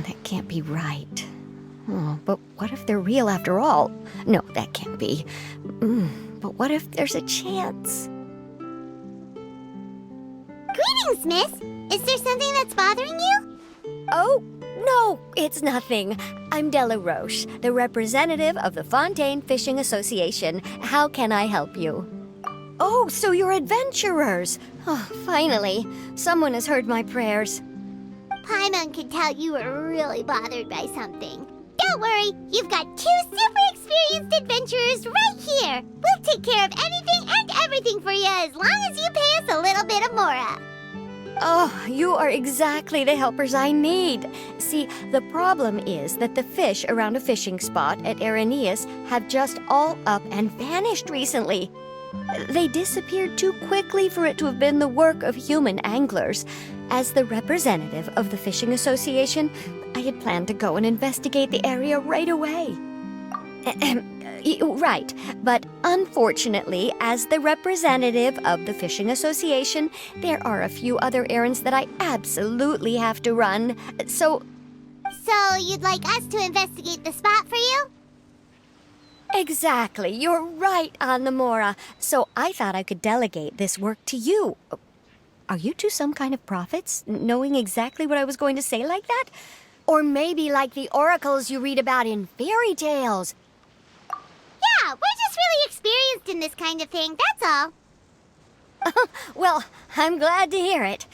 That can't be right. Oh, but what if they're real after all? No, that can't be. But what if there's a chance? Greetings, miss. Is there something that's bothering you? Oh, no, it's nothing. I'm Della Roche, the representative of the Fontaine Fishing Association. How can I help you? Oh, so you're adventurers. Oh, finally. Someone has heard my prayers. Paimon could tell you were really bothered by something. Don't worry, you've got two super experienced adventurers right here. We'll take care of anything and everything for you as long as you pay us a little bit of mora. Oh, you are exactly the helpers I need. See, the problem is that the fish around a fishing spot at Irenaeus have just all up and vanished recently. They disappeared too quickly for it to have been the work of human anglers. As the representative of the Fishing Association, I had planned to go and investigate the area right away. Right, but unfortunately, as the representative of the Fishing Association, there are a few other errands that I absolutely have to run. So you'd like us to investigate the spot for you? Exactly, you're right on the mora. So I thought I could delegate this work to you. Are you two some kind of prophets, knowing exactly what I was going to say like that? Or maybe like the oracles you read about in fairy tales? Yeah, we're just really experienced in this kind of thing, that's all. Well, I'm glad to hear it.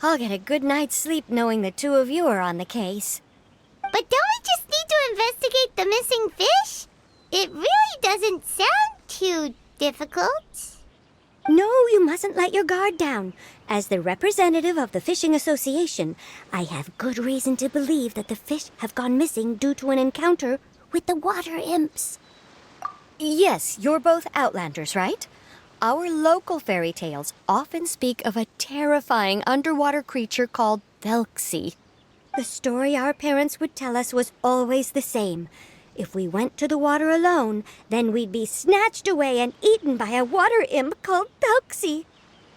I'll get a good night's sleep knowing the two of you are on the case. But don't we just need to investigate the missing fish? It really doesn't sound too difficult. No, you mustn't let your guard down. As the representative of the Fishing Association, I have good reason to believe that the fish have gone missing due to an encounter with the water imps. Yes, you're both Outlanders, right? Our local fairy tales often speak of a terrifying underwater creature called Thelxie. The story our parents would tell us was always the same. If we went to the water alone, then we'd be snatched away and eaten by a water imp called Thelxie.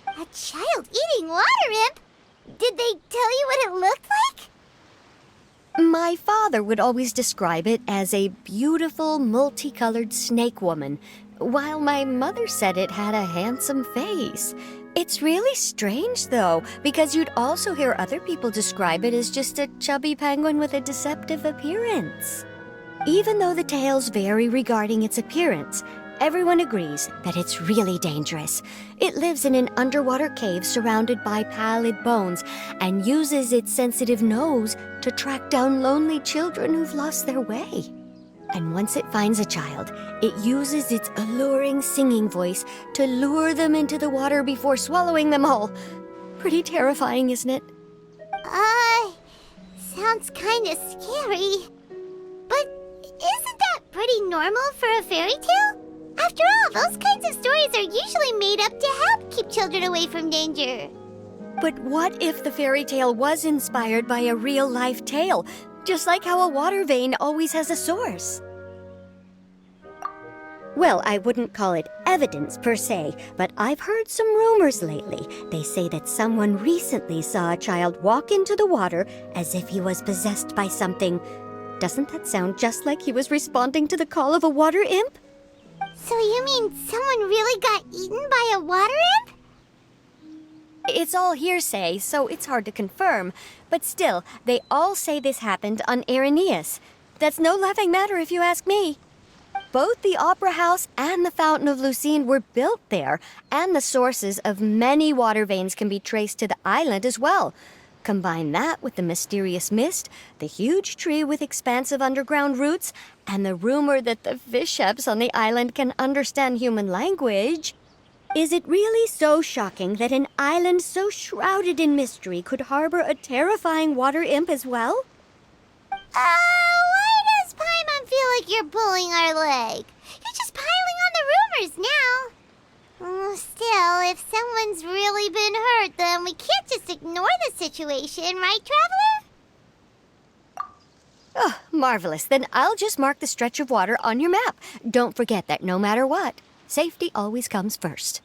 A child-eating water imp? Did they tell you what it looked like? My father would always describe it as a beautiful, multicolored snake woman, while my mother said it had a handsome face. It's really strange, though, because you'd also hear other people describe it as just a chubby penguin with a deceptive appearance. Even though the tales vary regarding its appearance, everyone agrees that it's really dangerous. It lives in an underwater cave surrounded by pallid bones and uses its sensitive nose to track down lonely children who've lost their way. And once it finds a child, it uses its alluring singing voice to lure them into the water before swallowing them all. Pretty terrifying, isn't it? Sounds kinda scary. But isn't that pretty normal for a fairy tale? After all, those kinds of stories are usually made up to help keep children away from danger. But what if the fairy tale was inspired by a real-life tale, just like how a water vein always has a source? Well, I wouldn't call it evidence per se, but I've heard some rumors lately. They say that someone recently saw a child walk into the water as if he was possessed by something. Doesn't that sound just like he was responding to the call of a water imp? So you mean someone really got eaten by a water imp? It's all hearsay, so it's hard to confirm. But still, they all say this happened on Irenaeus. That's no laughing matter if you ask me. Both the Opera House and the Fountain of Lucine were built there, and the sources of many water veins can be traced to the island as well. Combine that with the mysterious mist, the huge tree with expansive underground roots, and the rumor that the fish-eps on the island can understand human language. Is it really so shocking that an island so shrouded in mystery could harbor a terrifying water imp as well? Why does Paimon feel like you're pulling our leg? You're just piling on the rumors now. Still, if someone's really been hurt, then we can't just ignore the situation, right, Traveler? Oh, marvelous. Then I'll just mark the stretch of water on your map. Don't forget that no matter what, safety always comes first.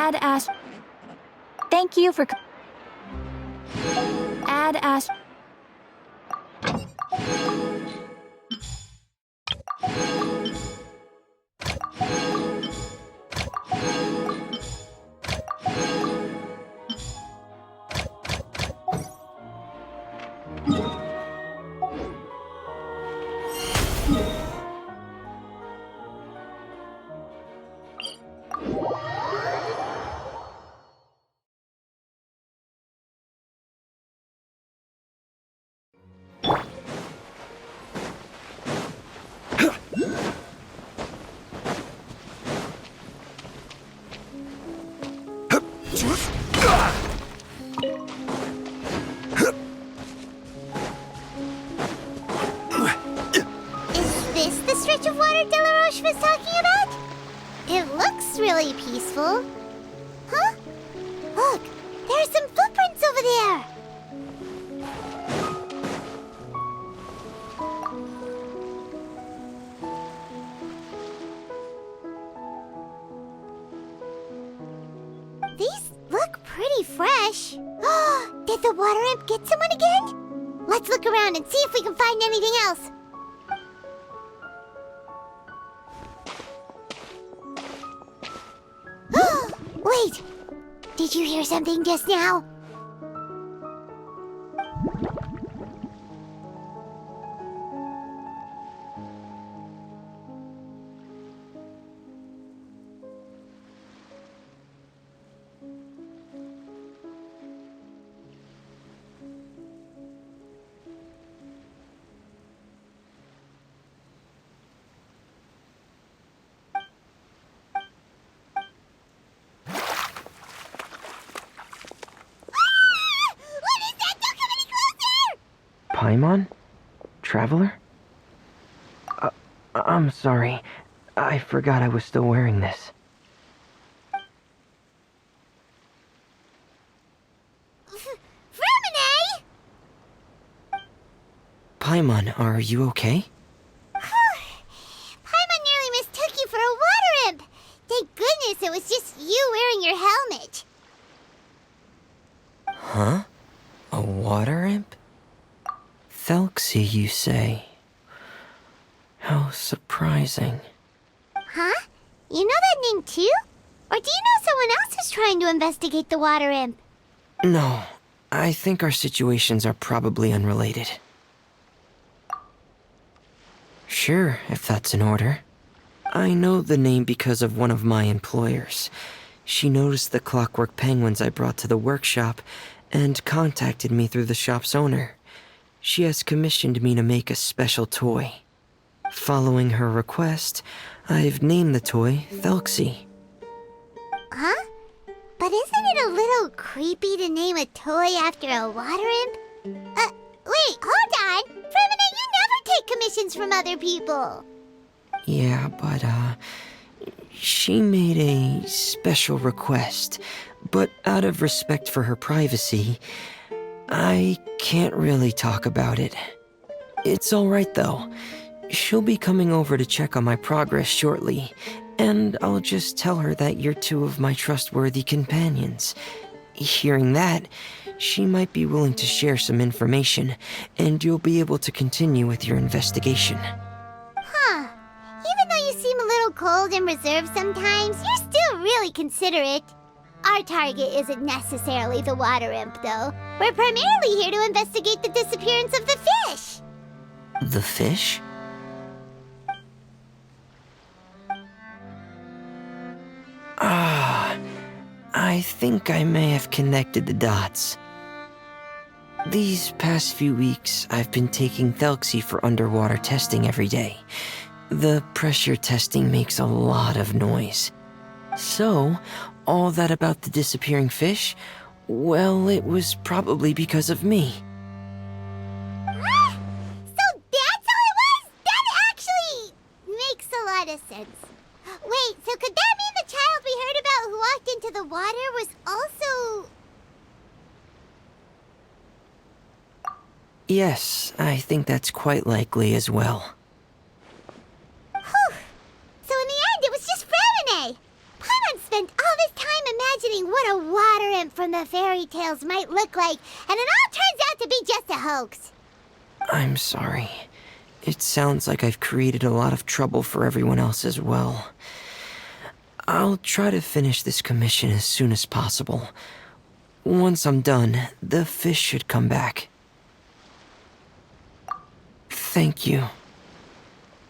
Add as... Thank you for... Add as... Is this the stretch of water Delaroche was talking about? It looks really peaceful. Huh? Look, there are some footprints over there. These look pretty fresh. Did the water imp get someone again? Let's look around and see if we can find anything else. Wait! Did you hear something just now? Paimon? Traveler? I'm sorry. I forgot I was still wearing this. Fremine! Paimon, are you okay? Paimon nearly mistook you for a water imp. Thank goodness it was just you wearing your helmet. Huh? A water imp? Thelxie, you say? How surprising. Huh? You know that name too? Or do you know someone else is trying to investigate the water imp? No, I think our situations are probably unrelated. Sure, if that's in order. I know the name because of one of my employers. She noticed the clockwork penguins I brought to the workshop and contacted me through the shop's owner. She has commissioned me to make a special toy. Following her request, I've named the toy Thelxie. Huh? But isn't it a little creepy to name a toy after a water imp? Wait, hold on! Fremine, you never take commissions from other people! Yeah, but, she made a special request, but out of respect for her privacy, I can't really talk about it. It's alright though. She'll be coming over to check on my progress shortly, and I'll just tell her that you're two of my trustworthy companions. Hearing that, she might be willing to share some information, and you'll be able to continue with your investigation. Huh. Even though you seem a little cold and reserved sometimes, you're still really considerate. Our target isn't necessarily the water imp, though. We're primarily here to investigate the disappearance of the fish. The fish? I think I may have connected the dots. These past few weeks, I've been taking Thelxie for underwater testing every day. The pressure testing makes a lot of noise. So, all that about the disappearing fish? Well, it was probably because of me. So that's all it was? That actually makes a lot of sense. Wait, so could that mean the child we heard about who walked into the water was also... Yes, I think that's quite likely as well. Whew. So in the end, it was just Fremine. Paimon spent all this time imagining what a water imp from the fairy tales might look like, and it all turns out to be just a hoax. I'm sorry. It sounds like I've created a lot of trouble for everyone else as well. I'll try to finish this commission as soon as possible. Once I'm done, the fish should come back. Thank you.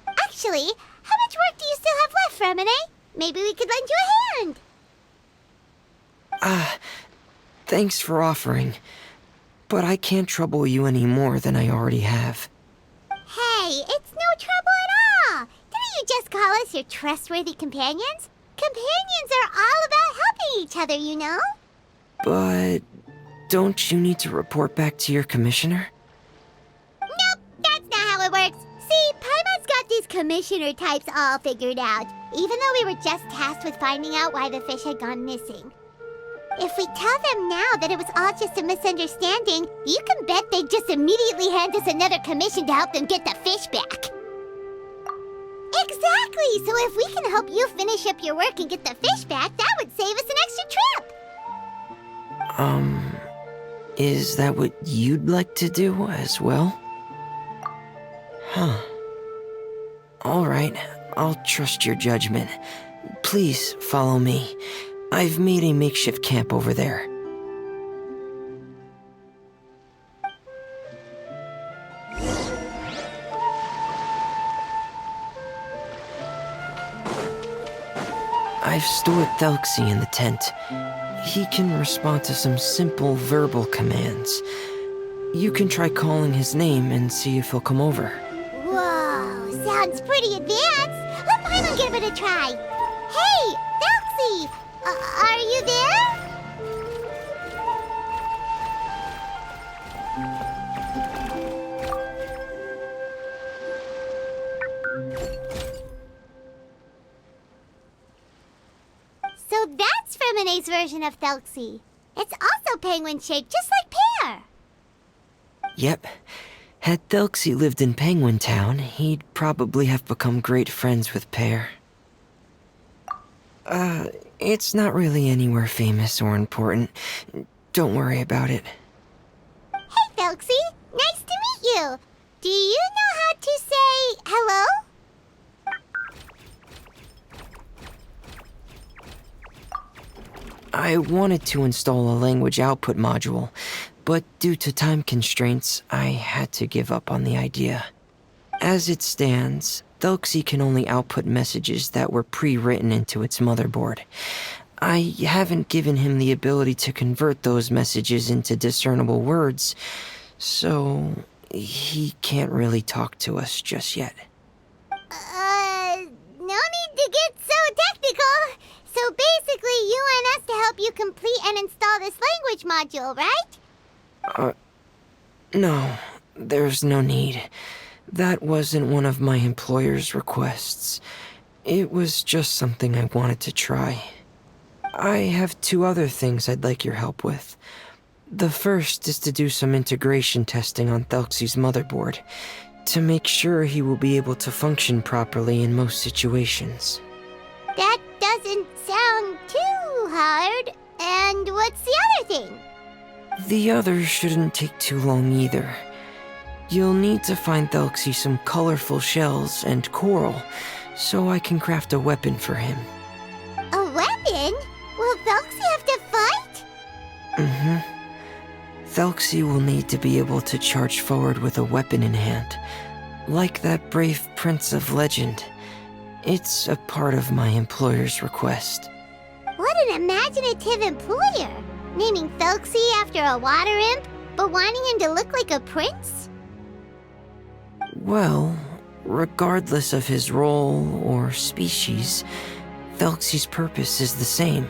Actually, how much work do you still have left, Remine? Maybe we could lend you a hand. Thanks for offering. But I can't trouble you any more than I already have. Hey, it's no trouble at all. Didn't you just call us your trustworthy companions? Companions are all about helping each other, you know? But don't you need to report back to your commissioner? Nope, that's not how it works. See, Paimon's got these commissioner types all figured out, even though we were just tasked with finding out why the fish had gone missing. If we tell them now that it was all just a misunderstanding, you can bet they'd just immediately hand us another commission to help them get the fish back. Exactly! So if we can help you finish up your work and get the fish back, that would save us an extra trip! Is that what you'd like to do as well? Huh. Alright, I'll trust your judgment. Please follow me. I've made a makeshift camp over there. I've stored Thelxie in the tent. He can respond to some simple verbal commands. You can try calling his name and see if he'll come over. Whoa, sounds pretty advanced. Let Paimon give it a try. Hey, Thelxie! Are you there? So that's Remine's version of Thelxie. It's also penguin-shaped, just like Pear. Yep. Had Thelxie lived in Penguin Town, he'd probably have become great friends with Pear. It's not really anywhere famous or important. Don't worry about it. Hey, Thelxie. Nice to meet you. Do you know how to say hello? I wanted to install a language output module, but due to time constraints, I had to give up on the idea. As it stands, Thelxie can only output messages that were pre-written into its motherboard. I haven't given him the ability to convert those messages into discernible words, so he can't really talk to us just yet. No need to get so technical. So basically, you want us to help you complete and install this language module, right? No, there's no need. That wasn't one of my employer's requests. It was just something I wanted to try. I have 2 other things I'd like your help with. The first is to do some integration testing on Thelxie's motherboard, to make sure he will be able to function properly in most situations. That doesn't sound too hard. And what's the other thing? The other shouldn't take too long either. You'll need to find Thelxie some colorful shells and coral, so I can craft a weapon for him. A weapon? Will Thelxie have to fight? Thelxie will need to be able to charge forward with a weapon in hand, like that brave prince of legend. It's a part of my employer's request. What an imaginative employer! Naming Thelxie after a water imp, but wanting him to look like a prince? Well, regardless of his role or species, Thelxie's purpose is the same.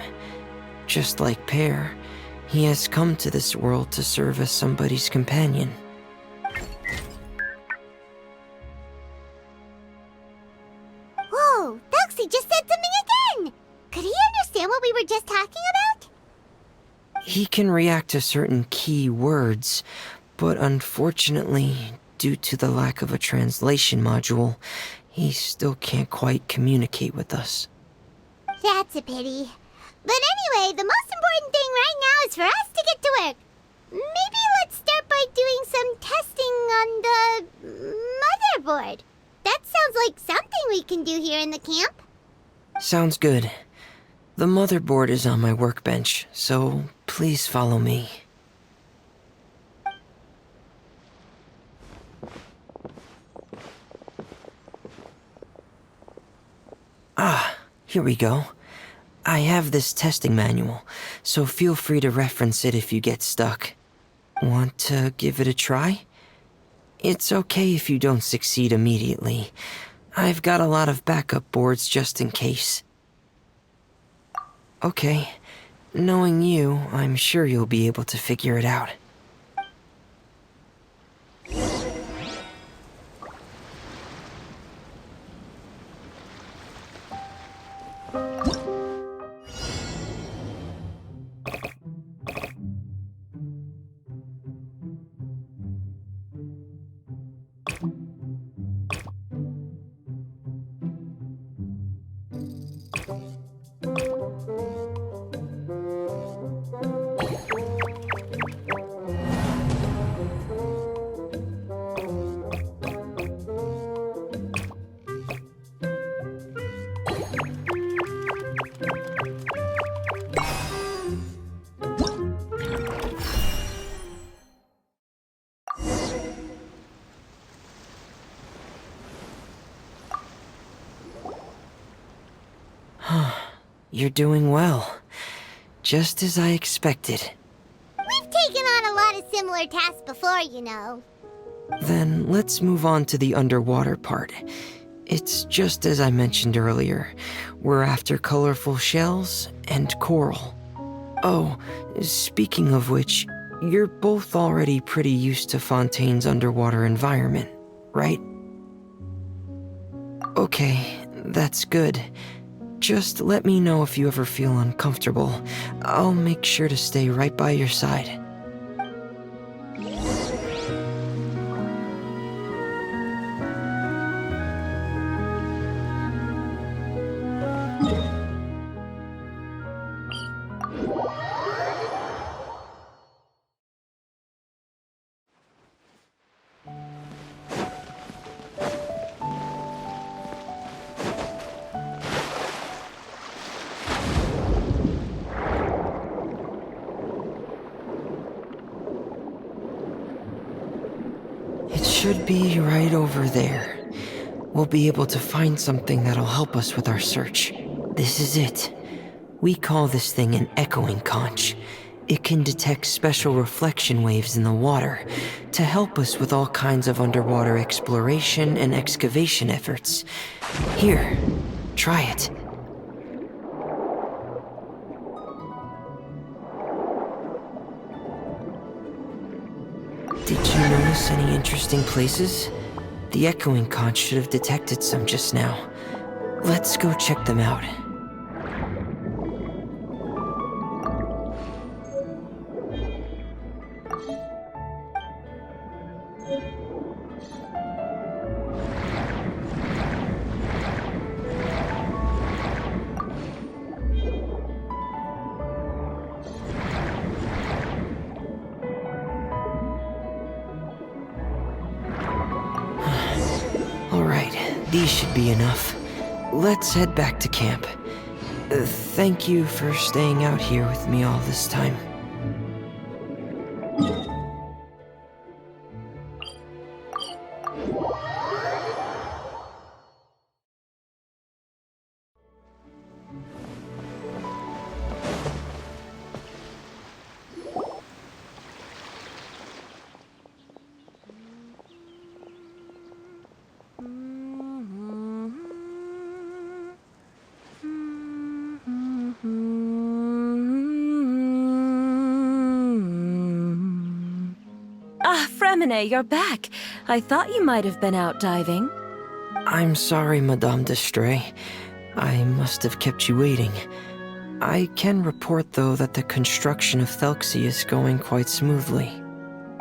Just like Pear, he has come to this world to serve as somebody's companion. Whoa, Thelxie just said something again! Could he understand what we were just talking about? He can react to certain key words, but unfortunately, due to the lack of a translation module, he still can't quite communicate with us. That's a pity. But anyway, the most important thing right now is for us to get to work. Maybe let's start by doing some testing on the motherboard. That sounds like something we can do here in the camp. Sounds good. The motherboard is on my workbench, so please follow me. Ah, here we go. I have this testing manual, so feel free to reference it if you get stuck. Want to give it a try? It's okay if you don't succeed immediately. I've got a lot of backup boards just in case. Okay, knowing you, I'm sure you'll be able to figure it out. You're doing well. Just as I expected. We've taken on a lot of similar tasks before, you know. Then let's move on to the underwater part. It's just as I mentioned earlier. We're after colorful shells and coral. Oh, speaking of which, you're both already pretty used to Fontaine's underwater environment, right? Okay, that's good. Just let me know if you ever feel uncomfortable. I'll make sure to stay right by your side. It should be right over there. We'll be able to find something that'll help us with our search. This is it. We call this thing an echoing conch. It can detect special reflection waves in the water to help us with all kinds of underwater exploration and excavation efforts. Here, try it. Did you notice any interesting places? The echoing conch should have detected some just now. Let's go check them out. These should be enough. Let's head back to camp. Thank you for staying out here with me all this time. Fremine, you're back. I thought you might have been out diving. I'm sorry, Madame d'Estray. I must have kept you waiting. I can report, though, that the construction of Thelxie is going quite smoothly.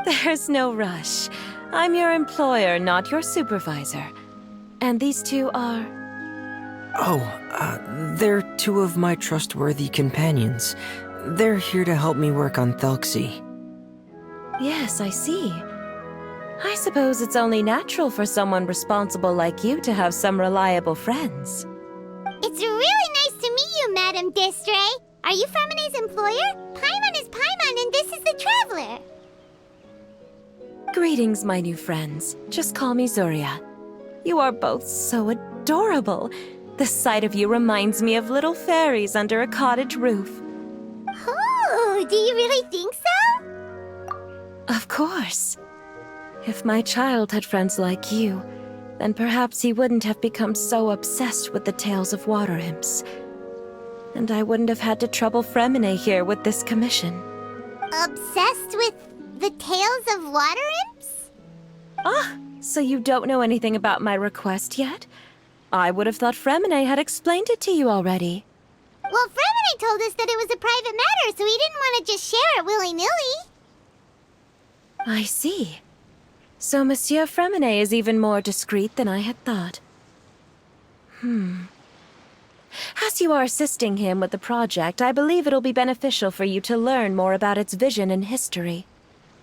There's no rush. I'm your employer, not your supervisor. And these two are... Oh, they're two of my trustworthy companions. They're here to help me work on Thelxie. Yes, I see. I suppose it's only natural for someone responsible like you to have some reliable friends. It's really nice to meet you, Madam Distray. Are you Fremine's employer? Paimon is Paimon, and this is the Traveler. Greetings, my new friends. Just call me Zuria. You are both so adorable. The sight of you reminds me of little fairies under a cottage roof. Oh, do you really think so? Of course. If my child had friends like you, then perhaps he wouldn't have become so obsessed with the tales of water imps. And I wouldn't have had to trouble Fremine here with this commission. Obsessed with the tales of water imps? Ah, so you don't know anything about my request yet? I would have thought Fremine had explained it to you already. Well, Fremine told us that it was a private matter, so he didn't want to just share it willy-nilly. I see. So Monsieur Fremine is even more discreet than I had thought. As you are assisting him with the project, I believe it'll be beneficial for you to learn more about its vision and history.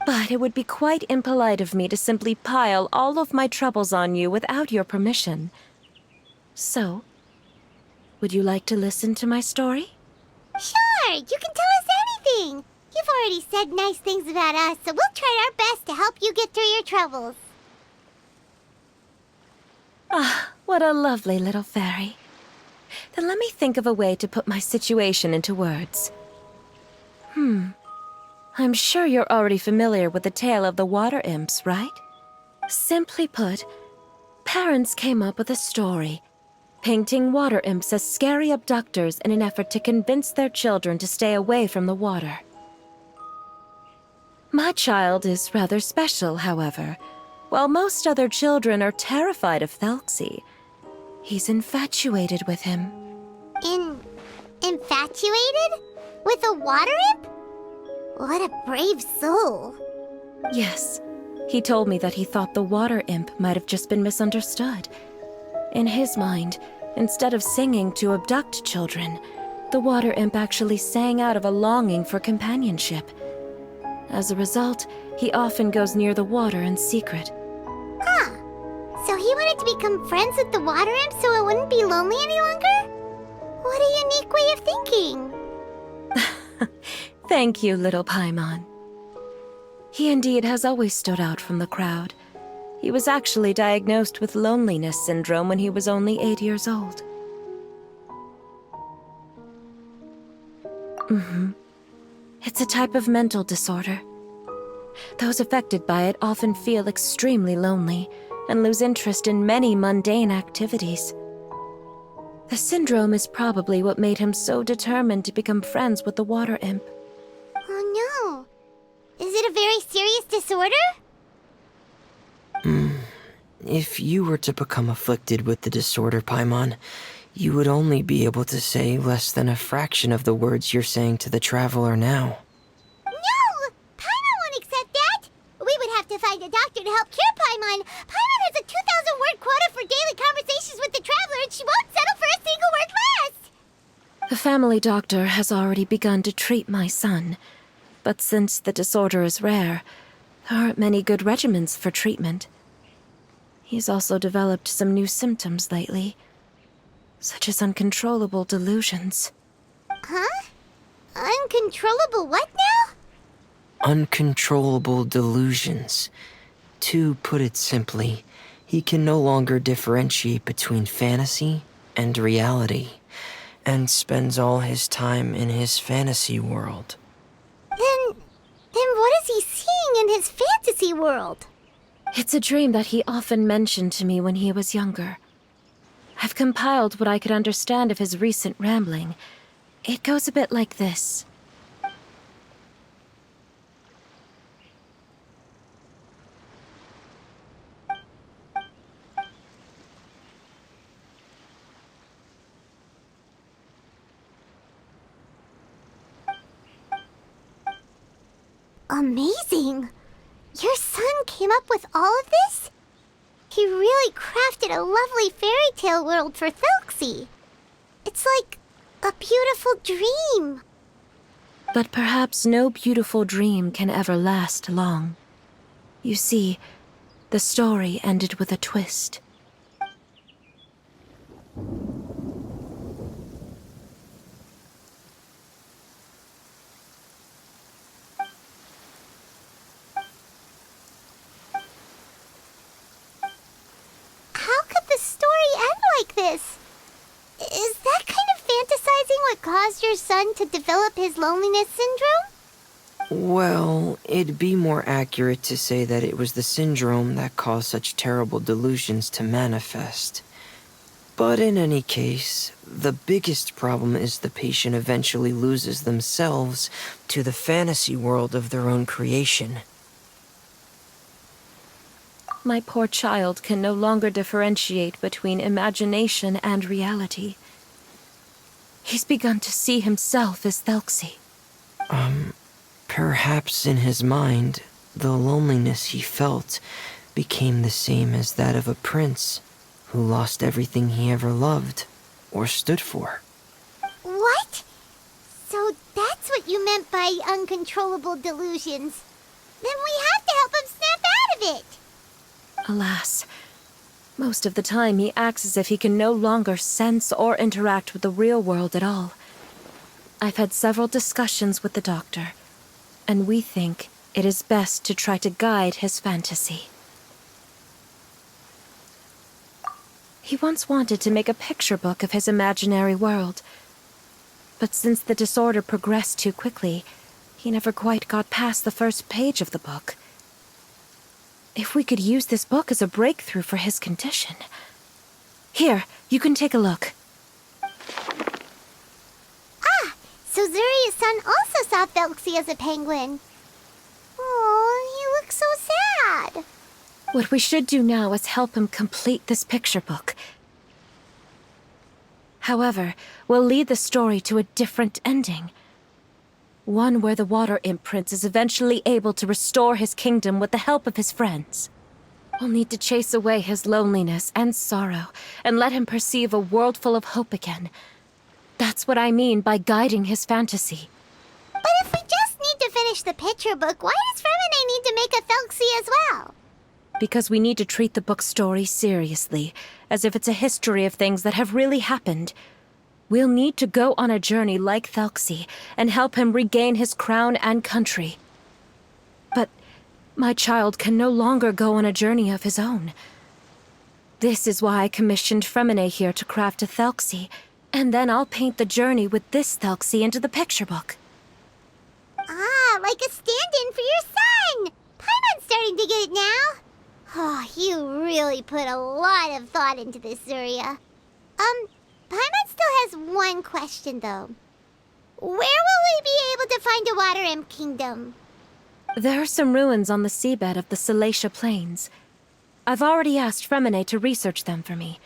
But it would be quite impolite of me to simply pile all of my troubles on you without your permission. So, would you like to listen to my story? Sure, you can tell us anything. You've already said nice things about us, so we'll try our best to help you get through your troubles. Ah, what a lovely little fairy. Then let me think of a way to put my situation into words. I'm sure you're already familiar with the tale of the water imps, right? Simply put, parents came up with a story, painting water imps as scary abductors in an effort to convince their children to stay away from the water. My child is rather special, however. While most other children are terrified of Thelxie, he's infatuated with him. Infatuated? With a water imp? What a brave soul. Yes, he told me that he thought the water imp might have just been misunderstood. In his mind, instead of singing to abduct children, the water imp actually sang out of a longing for companionship. As a result, he often goes near the water in secret. Huh. So he wanted to become friends with the water imp so it wouldn't be lonely any longer? What a unique way of thinking. Thank you, little Paimon. He indeed has always stood out from the crowd. He was actually diagnosed with loneliness syndrome when he was only 8 years old. It's a type of mental disorder. Those affected by it often feel extremely lonely and lose interest in many mundane activities. The syndrome is probably what made him so determined to become friends with the water imp. Oh no. Is it a very serious disorder? If you were to become afflicted with the disorder, Paimon, you would only be able to say less than a fraction of the words you're saying to the Traveler now. No! Paimon won't accept that! We would have to find a doctor to help cure Paimon. Paimon has a 2,000-word quota for daily conversations with the Traveler, and she won't settle for a single word less! The family doctor has already begun to treat my son, but since the disorder is rare, there aren't many good regimens for treatment. He's also developed some new symptoms lately, such as uncontrollable delusions. Huh? Uncontrollable what now? Uncontrollable delusions. To put it simply, he can no longer differentiate between fantasy and reality, and spends all his time in his fantasy world. Then what is he seeing in his fantasy world? It's a dream that he often mentioned to me when he was younger. I've compiled what I could understand of his recent rambling. It goes a bit like this. Amazing! Your son came up with all of this? He really crafted a lovely fairy tale world for Thelxie. It's like a beautiful dream. But perhaps no beautiful dream can ever last long. You see, the story ended with a twist. How could the story end like this? Is that kind of fantasizing what caused your son to develop his loneliness syndrome? Well, it'd be more accurate to say that it was the syndrome that caused such terrible delusions to manifest. But in any case, the biggest problem is the patient eventually loses themselves to the fantasy world of their own creation. My poor child can no longer differentiate between imagination and reality. He's begun to see himself as Thelxie. Perhaps in his mind, the loneliness he felt became the same as that of a prince who lost everything he ever loved or stood for. What? So that's what you meant by uncontrollable delusions. Then we have to help him snap out of it. Alas, most of the time he acts as if he can no longer sense or interact with the real world at all. I've had several discussions with the doctor, and we think it is best to try to guide his fantasy. He once wanted to make a picture book of his imaginary world, but since the disorder progressed too quickly, he never quite got past the first page of the book. If we could use this book as a breakthrough for his condition. Here, you can take a look. So Zuria's son also saw Thelxie as a penguin. Oh, he looks so sad. What we should do now is help him complete this picture book. However, we'll lead the story to a different ending. One where the Water Imp Prince is eventually able to restore his kingdom with the help of his friends. We'll need to chase away his loneliness and sorrow, and let him perceive a world full of hope again. That's what I mean by guiding his fantasy. But if we just need to finish the picture book, why does Fremine need to make a Thelxie as well? Because we need to treat the book's story seriously, as if it's a history of things that have really happened. We'll need to go on a journey like Thelxie and help him regain his crown and country. But my child can no longer go on a journey of his own. This is why I commissioned Fremine here to craft a Thelxie, and then I'll paint the journey with this Thelxie into the picture book. Ah, like a stand-in for your son! Paimon's starting to get it now. Oh, you really put a lot of thought into this, Zuria. Paimon still has one question, though. Where will we be able to find a Water Imp Kingdom? There are some ruins on the seabed of the Thelxie Plains. I've already asked Fremine to research them for me.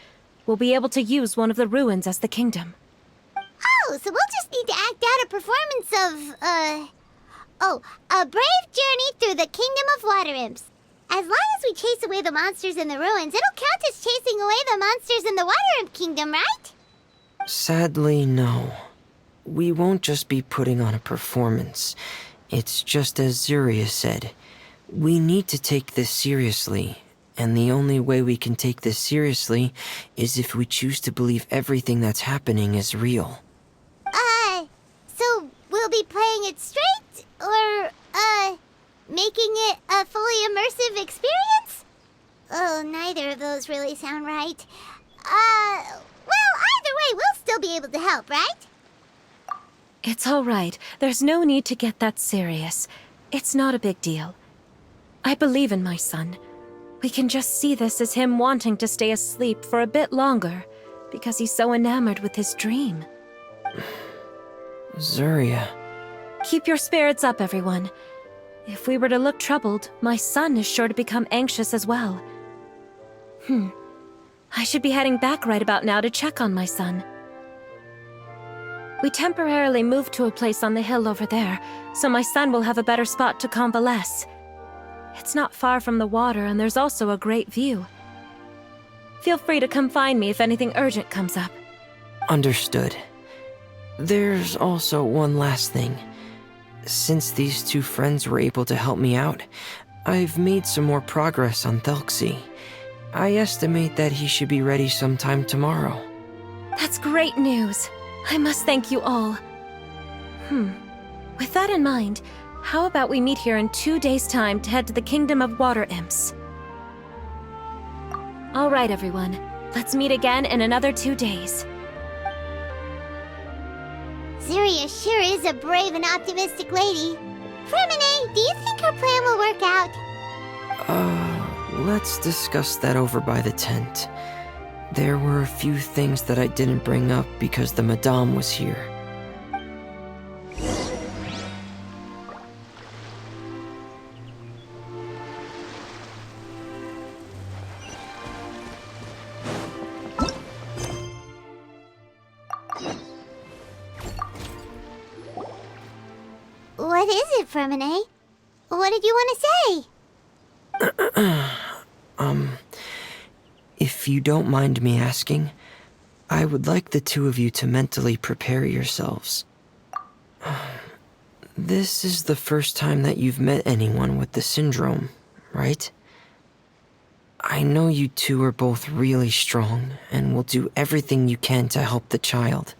We'll be able to use one of the ruins as the kingdom. Oh, so we'll just need to act out a performance of, a brave journey through the Kingdom of Water Imps. As long as we chase away the monsters in the ruins, it'll count as chasing away the monsters in the Water Imp Kingdom, right? Sadly, no. We won't just be putting on a performance. It's just as Zuria said. We need to take this seriously, and the only way we can take this seriously is if we choose to believe everything that's happening is real. So we'll be playing it straight, or, making it a fully immersive experience? Oh, neither of those really sound right. Well, either way, we'll still be able to help, right? It's all right. There's no need to get that serious. It's not a big deal. I believe in my son. We can just see this as him wanting to stay asleep for a bit longer, because he's so enamored with his dream. Zuria. Keep your spirits up, everyone. If we were to look troubled, my son is sure to become anxious as well. I should be heading back right about now to check on my son. We temporarily moved to a place on the hill over there, so my son will have a better spot to convalesce. It's not far from the water, and there's also a great view. Feel free to come find me if anything urgent comes up. Understood. There's also one last thing. Since these two friends were able to help me out, I've made some more progress on Thelxie. I estimate that he should be ready sometime tomorrow. That's great news. I must thank you all. With that in mind, how about we meet here in 2 days' time to head to the Kingdom of Water Imps? All right, everyone. Let's meet again in another 2 days. Zuria sure is a brave and optimistic lady. Fremine, do you think her plan will work out? Let's discuss that over by the tent. There were a few things that I didn't bring up because the Madame was here. What is it, Fremine? What did you want to say? If you don't mind me asking, I would like the two of you to mentally prepare yourselves. This is the first time that you've met anyone with the syndrome, right? I know you two are both really strong and will do everything you can to help the child.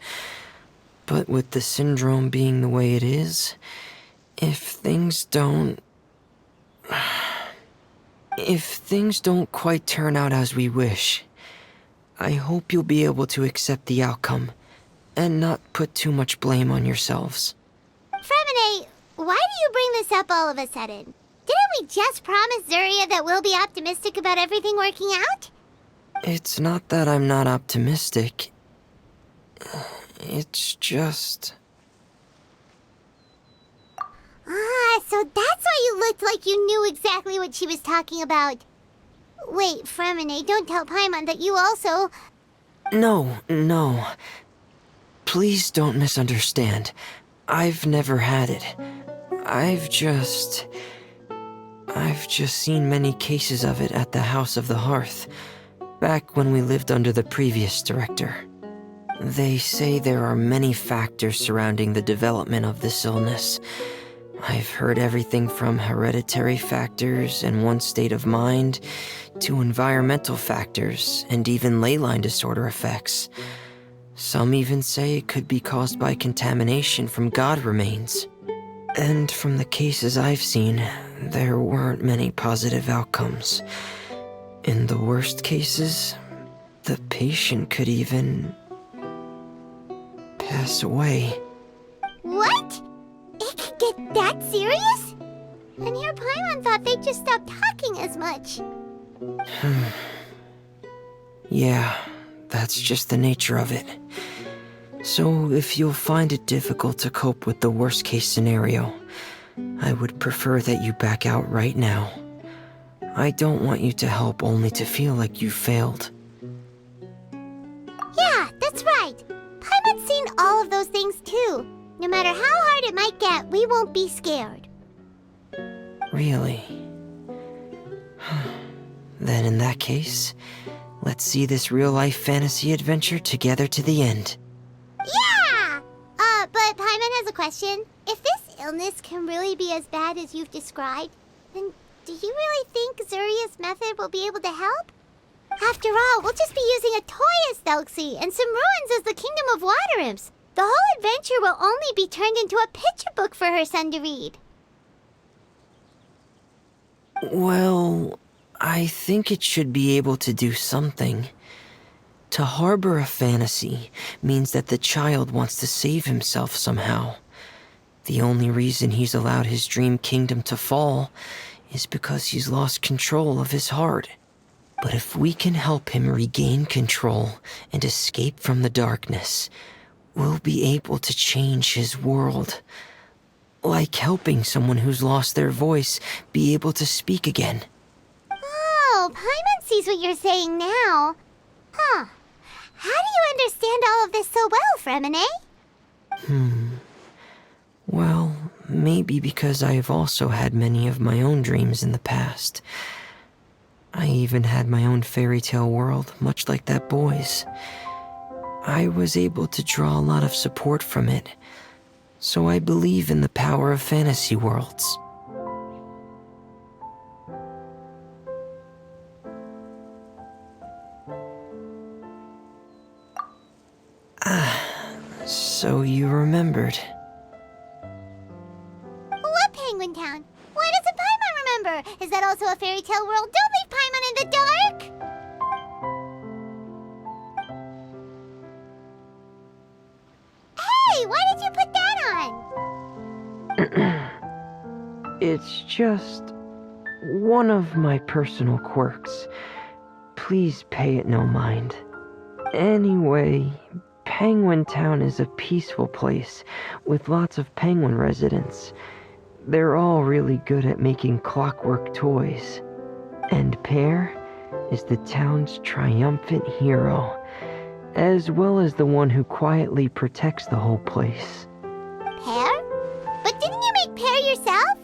But with the syndrome being the way it is, if things don't quite turn out as we wish, I hope you'll be able to accept the outcome and not put too much blame on yourselves. Fremine, why do you bring this up all of a sudden? Didn't we just promise Zuria that we'll be optimistic about everything working out? It's not that I'm not optimistic. It's just... So that's why you looked like you knew exactly what she was talking about. Wait, Fremine, don't tell Paimon that you also... No. Please don't misunderstand. I've never had it. I've just seen many cases of it at the House of the Hearth, back when we lived under the previous director. They say there are many factors surrounding the development of this illness. I've heard everything from hereditary factors and one's state of mind, to environmental factors and even ley line disorder effects. Some even say it could be caused by contamination from god remains. And from the cases I've seen, there weren't many positive outcomes. In the worst cases, the patient could even pass away. What? It could get that serious? And here Paimon thought they'd just stop talking as much. Yeah, that's just the nature of it. So if you'll find it difficult to cope with the worst case scenario, I would prefer that you back out right now. I don't want you to help only to feel like you failed. Yeah, that's right. Paimon's seen all of those things too. No matter how hard it might get, we won't be scared. Really? Then in that case, let's see this real-life fantasy adventure together to the end. Yeah! But Paimon has a question. If this illness can really be as bad as you've described, then do you really think Zuria's method will be able to help? After all, we'll just be using a toy as Thelxie and some ruins as the Kingdom of Water Imps. The whole adventure will only be turned into a picture book for her son to read. Well, I think it should be able to do something. To harbor a fantasy means that the child wants to save himself somehow. The only reason he's allowed his dream kingdom to fall is because he's lost control of his heart. But if we can help him regain control and escape from the darkness, we'll be able to change his world. Like helping someone who's lost their voice be able to speak again. Oh, Paimon sees what you're saying now. Huh. How do you understand all of this so well, Fremine? Well, maybe because I have also had many of my own dreams in the past. I even had my own fairy tale world, much like that boy's. I was able to draw a lot of support from it. So I believe in the power of fantasy worlds. So you remembered. What Penguin Town? Why doesn't Paimon remember? Is that also a fairy tale world? Don't leave Paimon in the dark! Hey, why did you put that on? It's just one of my personal quirks. Please pay it no mind. Anyway, Penguin Town is a peaceful place with lots of penguin residents. They're all really good at making clockwork toys. And Pear is the town's triumphant hero, as well as the one who quietly protects the whole place. Pear? But didn't you make Pear yourself?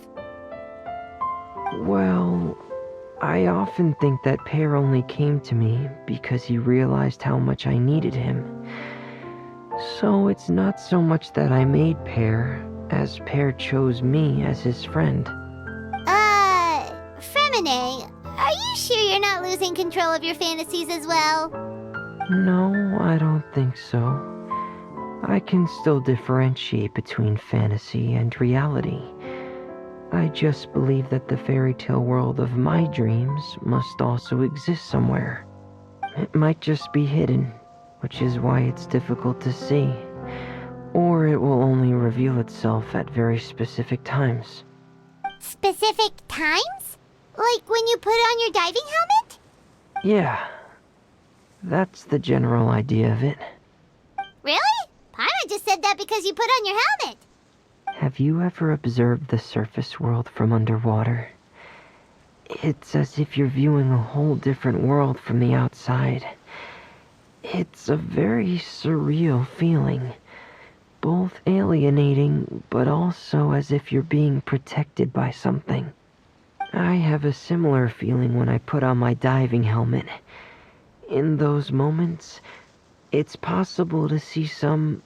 Well, I often think that Pear only came to me because he realized how much I needed him. So it's not so much that I made Pear, as Pear chose me as his friend. Fremine, are you sure you're not losing control of your fantasies as well? No, I don't think so. I can still differentiate between fantasy and reality. I just believe that the fairy tale world of my dreams must also exist somewhere. It might just be hidden, which is why it's difficult to see. Or it will only reveal itself at very specific times. Specific times? Like when you put on your diving helmet? Yeah, that's the general idea of it. Really? Paimon just said that because you put on your helmet. Have you ever observed the surface world from underwater? It's as if you're viewing a whole different world from the outside. It's a very surreal feeling. Both alienating, but also as if you're being protected by something. I have a similar feeling when I put on my diving helmet. In those moments, it's possible to see some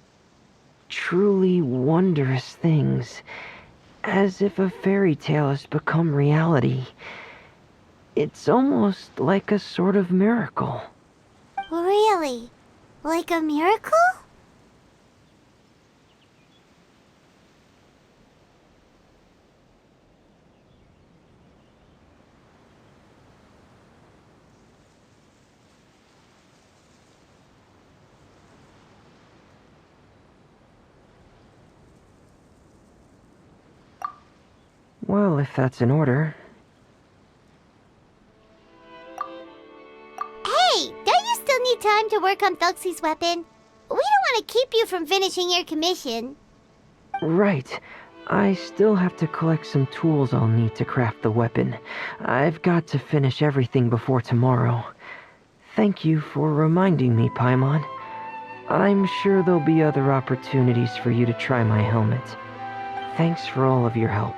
truly wondrous things, as if a fairy tale has become reality. It's almost like a sort of miracle. Really? Like a miracle? Well, if that's in order. Hey, don't you still need time to work on Thelxie's weapon? We don't want to keep you from finishing your commission. Right. I still have to collect some tools I'll need to craft the weapon. I've got to finish everything before tomorrow. Thank you for reminding me, Paimon. I'm sure there'll be other opportunities for you to try my helmet. Thanks for all of your help.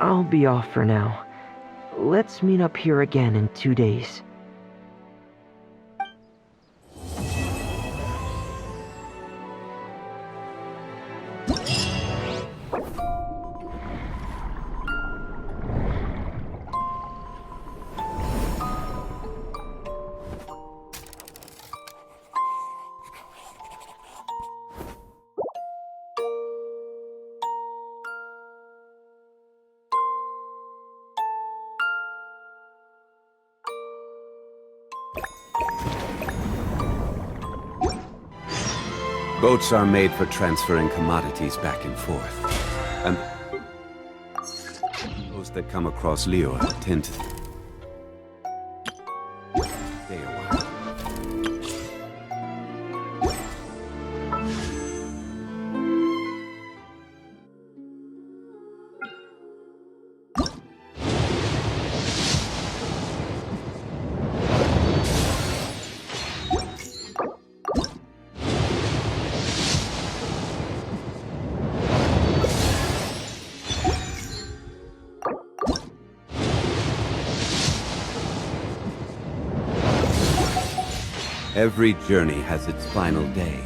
I'll be off for now. Let's meet up here again in 2 days. Boats are made for transferring commodities back and forth. And those that come across Leo tend to stay a while. Every journey has its final day.